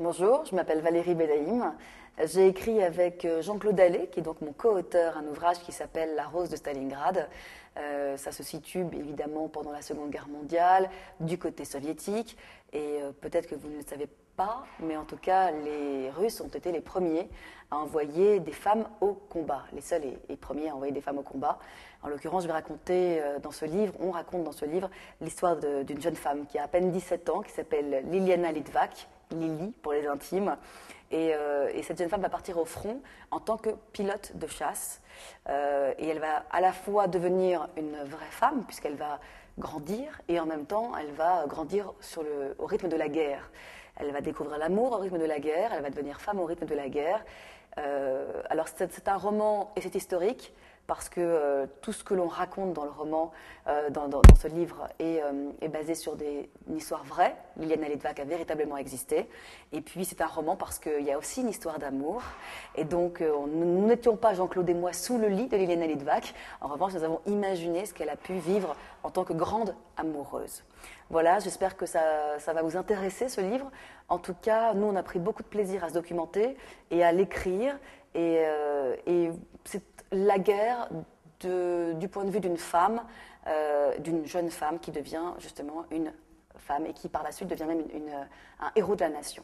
Bonjour, je m'appelle Valérie Bedaïm. J'ai écrit avec Jean-Claude Allais, qui est donc mon co-auteur, un ouvrage qui s'appelle La Rose de Stalingrad. Ça se situe évidemment pendant la Seconde Guerre mondiale, du côté soviétique. Et peut-être que vous ne le savez pas, mais en tout cas, les Russes ont été les premiers à envoyer des femmes au combat. Les seuls et premiers à envoyer des femmes au combat. En l'occurrence, je vais raconter dans ce livre, on raconte dans ce livre, l'histoire d'une jeune femme qui a à peine 17 ans, qui s'appelle Liliana Litvak, Lily pour les intimes. Et cette jeune femme va partir au front en tant que pilote de chasse. Et elle va à la fois devenir une vraie femme, puisqu'elle va grandir, et en même temps, elle va grandir au rythme de la guerre. Elle va découvrir l'amour au rythme de la guerre, elle va devenir femme au rythme de la guerre. Alors c'est un roman, et c'est historique, parce que tout ce que l'on raconte dans le roman, dans ce livre, est basé sur une histoire vraie. Liliana Litvak a véritablement existé. Et puis c'est un roman parce qu'il y a aussi une histoire d'amour. Et donc nous n'étions pas, Jean-Claude et moi, sous le lit de Liliana Litvak. En revanche, nous avons imaginé ce qu'elle a pu vivre en tant que grande amoureuse. Voilà, j'espère que ça va vous intéresser, ce livre. En tout cas, nous, on a pris beaucoup de plaisir à se documenter et à l'écrire. Et c'est la guerre du point de vue d'une femme, d'une jeune femme qui devient justement une femme et qui par la suite devient même un héros de la nation.